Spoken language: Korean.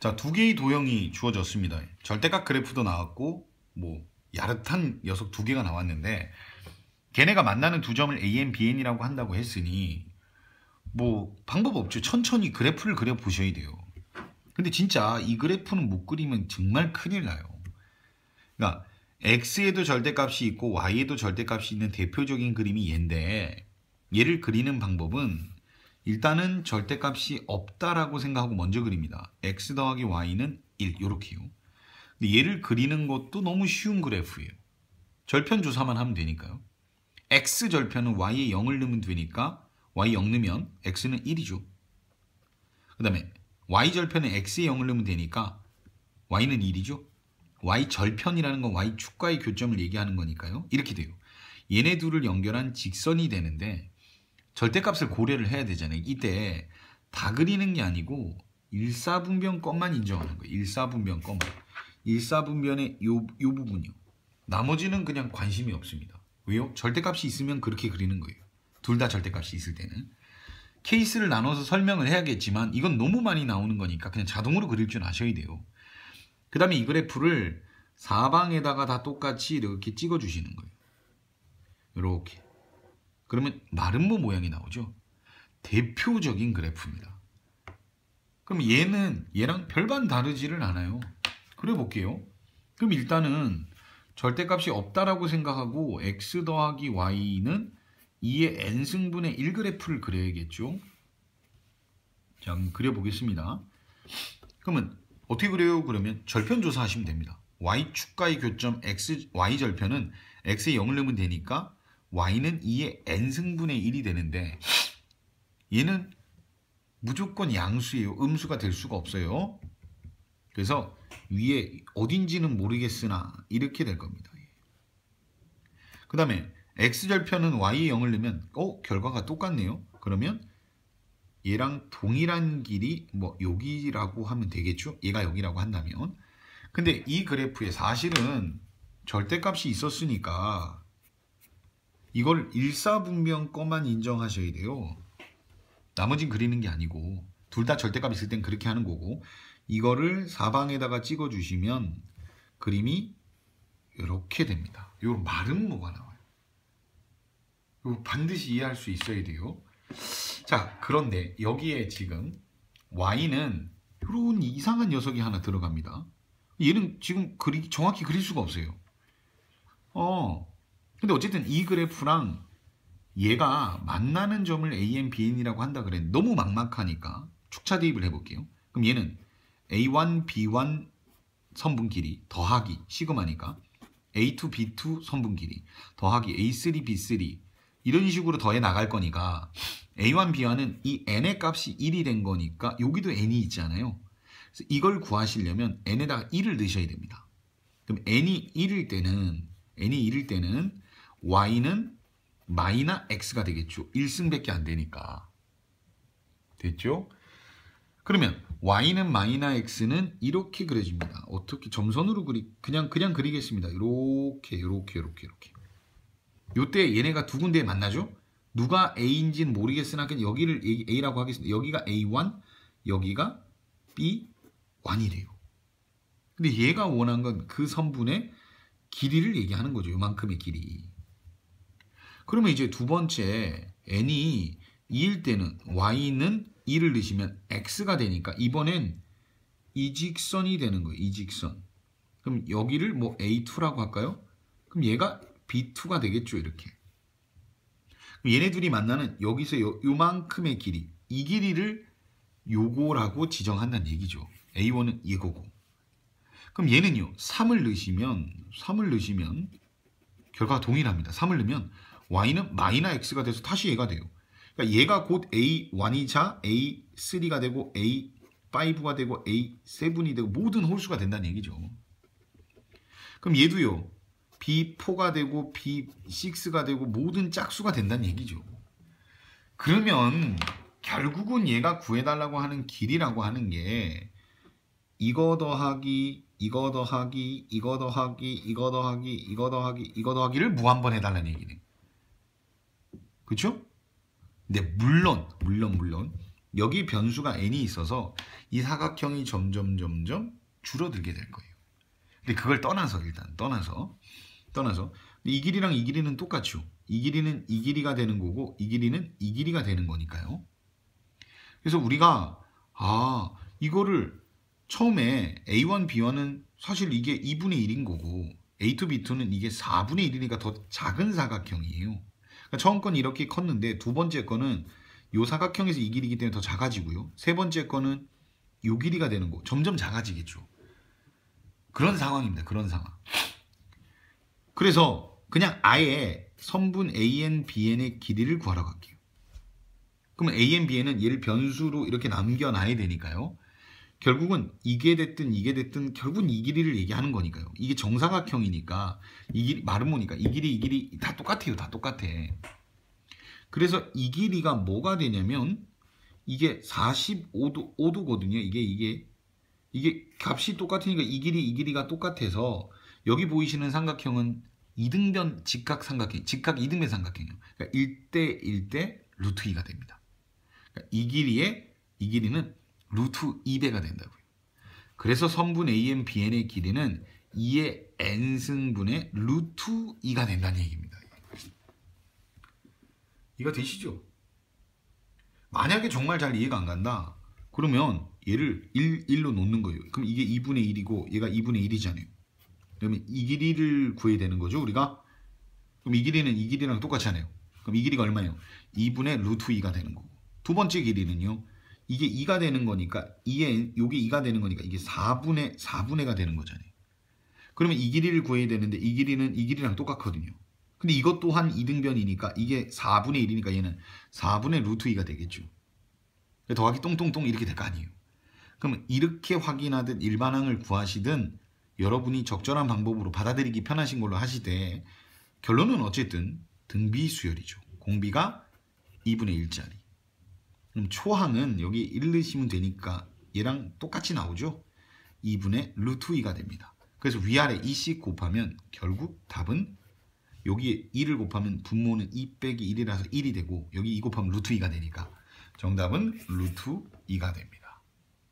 자, 두 개의 도형이 주어졌습니다. 절대각 그래프도 나왔고 뭐 야릇한 녀석 두 개가 나왔는데 걔네가 만나는 두 점을 AN, BN이라고 한다고 했으니 뭐 방법 없죠. 천천히 그래프를 그려보셔야 돼요. 근데 진짜 이 그래프는 못 그리면 정말 큰일 나요. 그러니까 X에도 절대값이 있고 Y에도 절대값이 있는 대표적인 그림이 얘인데 얘를 그리는 방법은 일단은 절대값이 없다라고 생각하고 먼저 그립니다. X 더하기 Y는 1 이렇게요. 근데 얘를 그리는 것도 너무 쉬운 그래프예요. 절편 조사만 하면 되니까요. X 절편은 Y에 0을 넣으면 되니까 Y 0 넣으면 X는 1이죠. 그 다음에 Y 절편은 X에 0을 넣으면 되니까 Y는 1이죠. Y 절편이라는 건 Y 축과의 교점을 얘기하는 거니까요. 이렇게 돼요. 얘네 둘을 연결한 직선이 되는데 절대값을 고려를 해야 되잖아요. 이때 다 그리는 게 아니고 일사분변 것만 인정하는 거예요. 일사분변 것만. 일사분변의 요 부분이요. 나머지는 그냥 관심이 없습니다. 왜요? 절대값이 있으면 그렇게 그리는 거예요. 둘 다 절대값이 있을 때는. 케이스를 나눠서 설명을 해야겠지만 이건 너무 많이 나오는 거니까 그냥 자동으로 그릴 줄 아셔야 돼요. 그 다음에 이 그래프를 사방에다가 다 똑같이 이렇게 찍어주시는 거예요. 이렇게. 그러면 마름모 모양이 나오죠. 대표적인 그래프입니다. 그럼 얘는 얘랑 별반 다르지를 않아요. 그려볼게요. 그럼 일단은 절대값이 없다라고 생각하고 x 더하기 y는 2의 n승분의 1 그래프를 그려야겠죠. 자, 한번 그려보겠습니다. 그러면 어떻게 그려요? 그러면 절편 조사하시면 됩니다. y축과의 교점 y절편은 x에 0을 넣으면 되니까 y는 2의 n승분의 1이 되는데 얘는 무조건 양수예요. 음수가 될 수가 없어요. 그래서 위에 어딘지는 모르겠으나 이렇게 될 겁니다. 그 다음에 x절편은 y에 0을 넣으면 결과가 똑같네요. 그러면 얘랑 동일한 길이 뭐 여기라고 하면 되겠죠. 얘가 여기라고 한다면. 근데 이 그래프에 사실은 절대값이 있었으니까 이걸 일사분변 것만 인정하셔야 돼요. 나머진 그리는 게 아니고 둘 다 절대값 있을 땐 그렇게 하는 거고 이거를 사방에다가 찍어주시면 그림이 이렇게 됩니다. 요 마름모가 나와요. 요 반드시 이해할 수 있어야 돼요. 자, 그런데 여기에 지금 y는 이런 이상한 녀석이 하나 들어갑니다. 얘는 지금 정확히 그릴 수가 없어요. 근데 어쨌든 이 그래프랑 얘가 만나는 점을 AN, BN이라고 한다 그랬는데 너무 막막하니까 축차 대입을 해볼게요. 그럼 얘는 A1, B1 선분 길이 더하기 시그마니까 A2, B2 선분 길이 더하기 A3, B3 이런 식으로 더해 나갈 거니까 A1, B1은 이 n의 값이 1이 된 거니까 여기도 n이 있잖아요. 그래서 이걸 구하시려면 n에다가 1을 넣으셔야 됩니다. 그럼 n이 1일 때는 y는 마이너 x가 되겠죠. 1승밖에 안 되니까. 됐죠? 그러면 y는 마이너 x는 이렇게 그려집니다. 어떻게 점선으로 그냥 그리겠습니다. 이렇게. 요때 얘네가 두 군데에 만나죠? 누가 A인지는 모르겠으나 그냥 여기를 A라고 하겠습니다. 여기가 A1, 여기가 B1이래요. 근데 얘가 원한 건 그 선분의 길이를 얘기하는 거죠. 요만큼의 길이. 그러면 이제 두 번째 n이 2일 때는 y는 2를 넣으시면 x가 되니까 이번엔 이 직선이 되는 거예요. 이 직선. 그럼 여기를 뭐 A2라고 할까요? 그럼 얘가 B2가 되겠죠. 이렇게. 그럼 얘네 둘이 만나는 여기서 요만큼의 길이, 이 길이를 요거라고 지정한다는 얘기죠. A1은 이거고. 그럼 얘는요. 3을 넣으시면 결과가 동일합니다. 3을 넣으면 y는 마이너 x가 돼서 다시 얘가 돼요. 그러니까 얘가 곧 A1이자 A3가 되고 A5가 되고 A7이 되고 모든 홀수가 된다는 얘기죠. 그럼 얘도요. B4가 되고 B6가 되고 모든 짝수가 된다는 얘기죠. 그러면 결국은 얘가 구해달라고 하는 길이라고 하는 게 이거 더하기 이거 더하기 이거 더하기 이거 더하기 이거 더하기 이거 더하기를 무한번 해달라는 얘기네. 그렇죠? 근데 물론 여기 변수가 n이 있어서 이 사각형이 점점 줄어들게 될 거예요. 근데 그걸 떠나서 일단 떠나서 이 길이랑 이 길이는 똑같죠. 이 길이는 이 길이가 되는 거고 이 길이는 이 길이가 되는 거니까요. 그래서 우리가 이거를 처음에 A1, B1은 사실 이게 2분의 1인 거고 A2, B2는 이게 4분의 1이니까 더 작은 사각형이에요. 그러니까 처음 건 이렇게 컸는데 두 번째 거는 이 사각형에서 이 길이기 때문에 더 작아지고요. 세 번째 거는 이 길이가 되는 거 점점 작아지겠죠. 그런 상황입니다. 그런 상황. 그래서 그냥 아예 선분 AN, BN의 길이를 구하러 갈게요. 그러면 AN, BN은 얘를 변수로 이렇게 남겨놔야 되니까요. 결국은 이게 됐든 결국은 이 길이를 얘기하는 거니까요. 이게 정사각형이니까 이 길이 마름모니까 이 길이 다 똑같아요. 다 똑같아. 그래서 이 길이가 뭐가 되냐면 이게 45도거든요. 이게 값이 똑같으니까 이 길이가 똑같아서 여기 보이시는 삼각형은 이등변 직각 이등변 삼각형이에요. 그러니까 1대 1대 루트 2가 됩니다. 그러니까 이 길이는 루트 2배가 된다고요. 그래서 선분 AN, BN의 길이는 2의 n승분의 루트 2가 된다는 얘기입니다. 이해가 되시죠? 만약에 정말 잘 이해가 안 간다. 그러면 얘를 1로 놓는 거예요. 그럼 이게 2분의 1이고 얘가 2분의 1이잖아요. 그러면 이 길이를 구해야 되는 거죠, 우리가? 그럼 이 길이는 이 길이랑 똑같이 하네요. 그럼 이 길이가 얼마예요? 2분의 루트 2가 되는 거고. 두 번째 길이는요. 이게 2가 되는 거니까 요게 2가 되는 거니까 이게 4분의가 되는 거잖아요. 그러면 이 길이를 구해야 되는데 이 길이는 이 길이랑 똑같거든요. 근데 이것 또한 이등변이니까 이게 4분의 1이니까 얘는 4분의 루트 2가 되겠죠. 더하기 똥똥똥 이렇게 될 거 아니에요. 그러면 이렇게 확인하듯 일반항을 구하시든 여러분이 적절한 방법으로 받아들이기 편하신 걸로 하시되 결론은 어쨌든 등비수열이죠. 공비가 2분의 1짜리. 그럼 초항은 여기 1 넣으시면 되니까 얘랑 똑같이 나오죠. 2분의 루트 2가 됩니다. 그래서 위아래 2씩 곱하면 결국 답은 여기에 2를 곱하면 분모는 2 빼기 1이라서 1이 되고 여기 2 곱하면 루트 2가 되니까 정답은 루트 2가 됩니다.